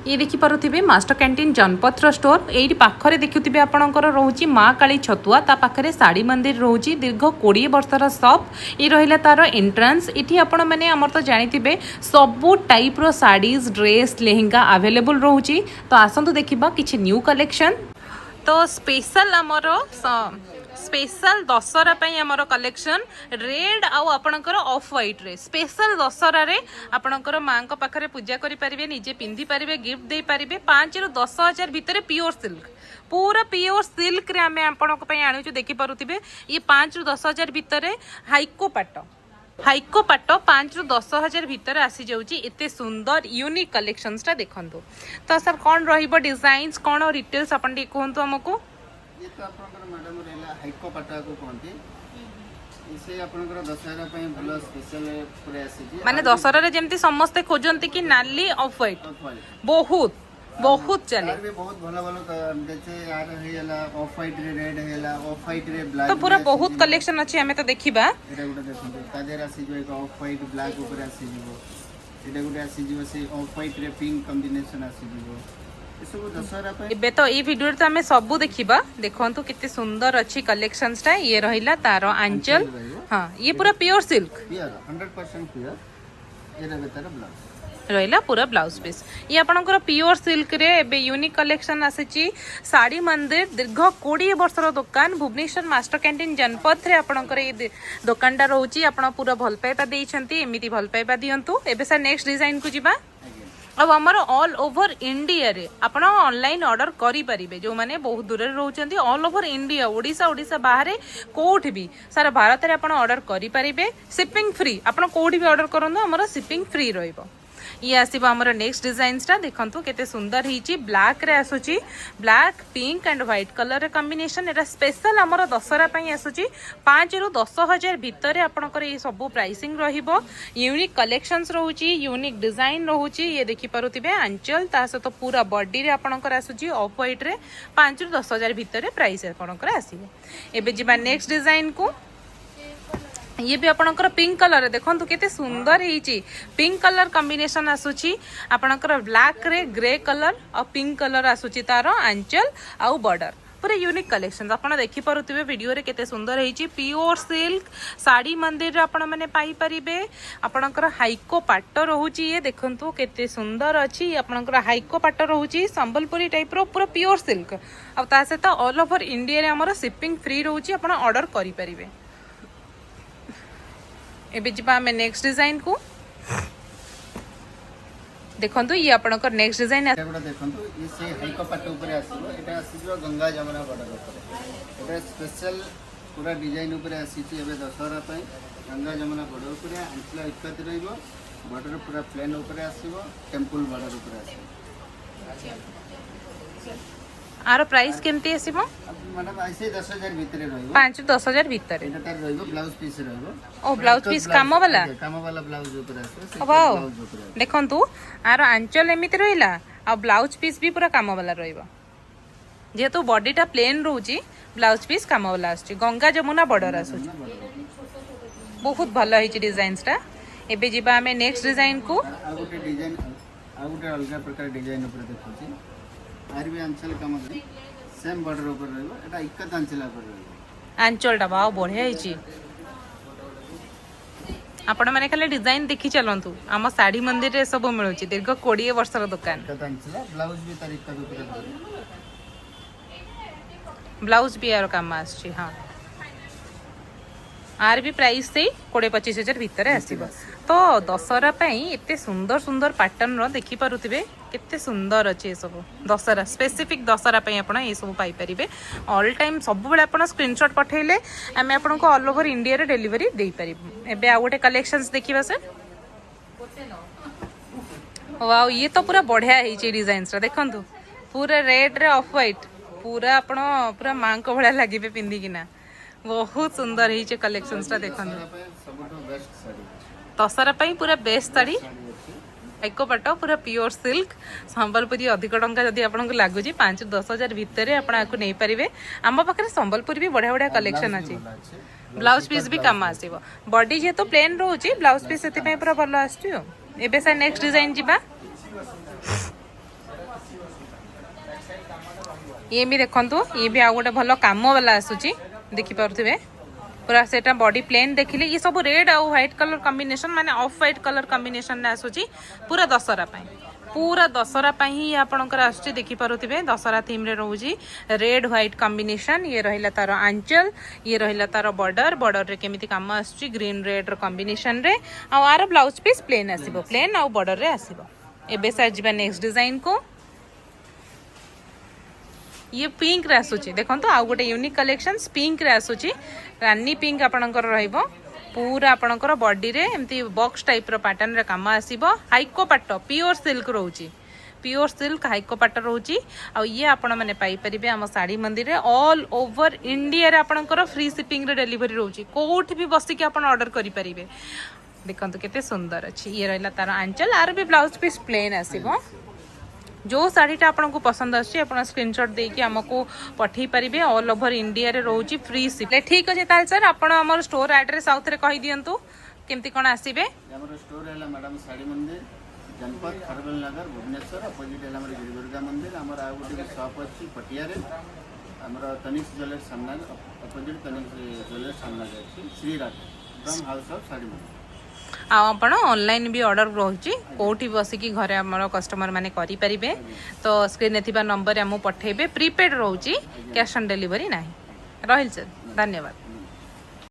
ये देखिपे master canteen जनपथर store ये पाखे देखुवे आपंकर रोचे माँ काली छतुआ ता पाखे शाढ़ी मंदिर रोचे दीर्घ 20 वर्षर सप ये रहा तार एंट्रांस ये आपण मैंने आमर तो जानी सबू टाइप रो साड़ीज ड्रेस लेहेंगा अवेलेबल रोचे। तो आसतु देखा कि न्यू कलेक्शन तो स्पेशल आमर स्पेशल दशहरा आमर कलेक्शन रेड आउ आपणकर ऑफ व्हाइट रे स्पेशल दशहरा रे आपणकर माँ को पाखरे पूजा करि परिबे निजे पिंधि परिबे गिफ्ट दे परिबे 5 ରୁ 10 हजार भितर प्योर सिल्क पूरा प्योर सिल्क रे आमे आपणक पई आनिछु देखि परुतिबे ये 5 ରୁ 10 हजार भितर हाइको पाट 5 ରୁ 10 हजार भितर आसी जाउची एते सुंदर यूनिक कलेक्शंस ता देखंतु। तो सर कोन रहिबो डिजाइन्स कोन डिटेल्स अपन टी कहंतु हमकु। ये तो आपनकर मैडम रेला हाइको पाटा को कहंती इसे आपनकर दशहरा पय भलो स्पेशल पूरा आसी माने दशहरा रे जेमती समस्त खोजंती कि नाली ऑफ व्हाइट बहुत बहुत चले भी बहुत भलो भलो जैसे यार हेला ऑफ व्हाइट रे रेड हेला ऑफ व्हाइट रे ब्लैक तो पूरा बहुत कलेक्शन अछि हमें तो देखिबा एटा गुटा देखंतु तादेर आसी जो एक ऑफ व्हाइट ब्लैक ऊपर आसी जीवो एटा गुटा आसी जीवो से ऑफ व्हाइट रे पिंक कॉम्बिनेशन आसी जीवो सब दशहरा पे एबे तो ई वीडियो तो हमें सब देखिबा देखंतु कितने सुंदर अछि कलेक्शंस टा ये रहिला तार आंचल हां ये पूरा प्योर सिल्क प्योर 100% प्योर एरा बेतार ब्लाउज रहिला पूरा ब्लाउज पीस ये आपनकर प्योर सिल्क रे एबे यूनिक कलेक्शन आसीची साड़ी मंदिर दीर्घ 20 वर्षर दुकान भुवनेश्वर मास्टर कैंटीन जनपथ रे आपनकर ये दुकानटा रहउची आपण पूरा भल पाइबा देइछंती एमिति भल पाइबा दियंतु। एबे सर नेक्स्ट डिजाइन को जिबा अब आमर ऑल ओवर इंडिया रे आपण ऑनलाइन ऑर्डर करि परिबे जो माने बहुत दूर रे रहउचंती ऑल ओवर इंडिया ओडिसा बाहर कोठ भी सारा भारत रे आपण ऑर्डर करि परिबे शिपिंग फ्री आपण कोठ भी ऑर्डर करंदो हमर शिपिंग फ्री रहइबो। ये आसीबो हमर नेक्स्ट डिजाइन्स टा देखंतु केते सुंदर हिची ब्लैक रे आसुची black pink and white colour रे कॉम्बिनेशन एटा स्पेशल हमर दशहरा पई आसुची 5 ରୁ 10 हजार भितर आपनकर ये सब प्राइसिंग रहिबो यूनिक कलेक्शंस रहउची यूनिक डिजाइन रहउची ये देखि परुतिबे आंचल ता सहित पूरा बॉडी रे आपनकर आसुची ऑफ व्हाइट रे 5 ରୁ 10 हजार भितर प्राइस आपनकर आसीबो। एबे जिबा नेक्स्ट डिजाइन को ये भी आपनकर पिंक कलर देखंतु केते सुंदर हिची पिंक कलर कॉम्बिनेशन आसुची आपनकर ब्लैक रे ग्रे कलर और पिंक कलर आसुची तार आंचल आउ बॉर्डर पूरा यूनिक कलेक्शन आपण देखि परुतिबे वीडियो रे केते सुंदर हिची प्योर सिल्क साड़ी मंदिर रे आपण माने पाई परिबे आपनकर हाइको पाट रहउची ये देखंतु केते सुंदर अछि आपनकर हाइको पाट रहउची संबलपुरी टाइप रो पूरा प्योर सिल्क अब ता से तो ऑल ओवर इंडिया रे हमर शिपिंग फ्री रहउची आपण ऑर्डर करि परिबे। एबे जिबा हमें नेक्स्ट डिजाइन को देखंतु ये आपनकर नेक्स्ट डिजाइन एटा देखंतु ये से हाइको पाट ऊपर आसीबो एटा आसीबो गंगा जमुना बॉर्डर ऊपर एटा स्पेशल पूरा डिजाइन ऊपर आसीची एबे दशहरा पय गंगा जमुना बॉर्डर ऊपर आंचल इकत रहइबो बॉर्डर पूरा प्लेन ऊपर आसीबो टेंपल बॉर्डर ऊपर आसीबो आरो प्राइस केमती आसीबो मतलब ऐसे 10,000 भीतर रहइबो 5 ରୁ 10 हजार भितर एटा तार रहइबो ब्लाउज पीस रहइबो ओ ब्लाउज पीस काम वाला ब्लाउज ऊपर आसीबो वाओ देखंतु आरो आंचल एमिति रहिला आ ब्लाउज पीस भी पूरा काम वाला रहइबो जेतु बॉडीटा प्लेन रहउची ब्लाउज पीस काम वाला आछी गंगा जमुना बॉर्डर आछी बहुत भलो हिची डिजाइन्स टा। एबे जिबा हमें नेक्स्ट डिजाइन को आ गुटे डिजाइन आ गुटे अलग प्रकार डिजाइन ऊपर देखुची आर भी आंचल काम करे सेम बॉर्डर ऊपर रहइबो एटा इकत आंचल ऊपर रहइबो आंचलटा वाओ बढ़िया हिची आपण माने खाली डिजाइन देखि चलंतु आम साड़ी मंदिर रे सब मिलुची दीर्घ 20 वर्षर दुकान इकत आंचल ब्लाउज भी तार इकत ऊपर रहइबो ब्लाउज भी यार काम आछी हां आर भी प्राइस से 20-25 हजार भितर आसीबो। तो दशहरा पई एते सुंदर सुंदर पैटर्न रो देखि परुतिबे केते सुंदर अछि सब दशहरा स्पेसिफिक दशहरा पई आपण ए सब पाई परिबे ऑल टाइम सब बेले आपण स्क्रीनशॉट पठेले हमें आपण को ऑल ओवर इंडिया रे डिलीवरी देई परिबो। एबे आ गोटे कलेक्शंस देखिबा सर वाओ ये तो पूरा बढ़िया हिची डिजाइन्स रा देखंतु पूरा रेड रे ऑफ व्हाइट पूरा आपण पूरा मां को भला लागिबे पिंदी किना बहुत सुंदर हिचे कलेक्शंस रा देखंतु सबटो बेस्ट साड़ी दशहरा पई पूरा बेस्ट साड़ी एको पाट पूरा प्योर सिल्क संबलपुरी अधिक टंका जदि आपन को लागु जी 5 ରୁ 10 हजार भितर आपण आकु नै परिबे आम पाखरे संबलपुरी भी बढ़िया बढ़िया कलेक्शन अछि ब्लाउज पीस भी काम आसीबो बॉडी जे तो प्लेन रहउची ब्लाउज पीस एते पई पूरा भलो आछी एबे सा नेक्स्ट डिजाइन जिबा ये भी देखंतु ये भी आ गोटे भल काम वाला आसुची देखि पारुथिबे पूरा सेटा बॉडी प्लेन देखिले ये सब रेड आ व्हाइट कलर कॉम्बिनेशन माने ऑफ व्हाइट कलर कॉम्बिनेशन ने आसुची पूरा दशहरा पई ही आपनकर आसुची देखि पारुथिबे दशहरा थीम रे रहउजी रेड व्हाइट कॉम्बिनेशन ये रहिला तार आंचल ये रहिला तार बॉर्डर रे केमिति काम आसुची ग्रीन रेड रो कॉम्बिनेशन रे आ आर ब्लाउज पीस प्लेन आसीबो प्लेन आ बॉर्डर रे आसीबो एबे सा जिबा नेक्स्ट डिजाइन को ये पिंक रे आसुची देखंतु आ गोटे यूनिक कलेक्शन पिंक रे आसुची रानी पिंक आपणकर रहइबो पूरा आपणकर बॉडी रे एमती बॉक्स टाइप रो पैटर्न रे काम आसीबो हाइको पाट प्योर सिल्क रहउची प्योर सिल्क हाइको पाट रहउची आ ये आपण माने पाई परिबे हम साड़ी मंदिर रे ऑल ओवर इंडिया रे आपणकर फ्री शिपिंग रे डिलीवरी रहउची कोठी भी बसी के आपण ऑर्डर करि परिबे देखंतु केते सुंदर अछि ये रहला तार आंचल आर भी ब्लाउज पीस प्लेन आसीबो जो साड़ीटा आपको पसंद आछी स्क्रीनशॉट देकी हमको पठेई पारिबे ऑल ओवर इंडिया रे रोची फ्री शिपिंग ठीक अछि ताल सर आपण हमर स्टोर एड्रेस आउथ रे कहि दियंतु केमती कोन आसीबे हमर स्टोर हैला मैडम साड़ी मंदिर जनपद खरबल नगर भुवनेश्वर अपोजिट हैला हमर गिरी दुर्गा मंदिर हमर आ गोटे शॉप अछि पटिया रे हमर तनिष ज्वेलर्स सामना अपोजिट तनिष ज्वेलर्स सामना अछि Shri Radha from house of sari मंदिर आपण ऑनलाइन भी ऑर्डर रोची कोठी बसिकी घरे हमर कस्टमर माने करि परिबे तो स्क्रीन ने थिबा नंबर हमु पठेबे प्रीपेड रोची कैश ऑन डिलीवरी नाही रहिल सर धन्यवाद।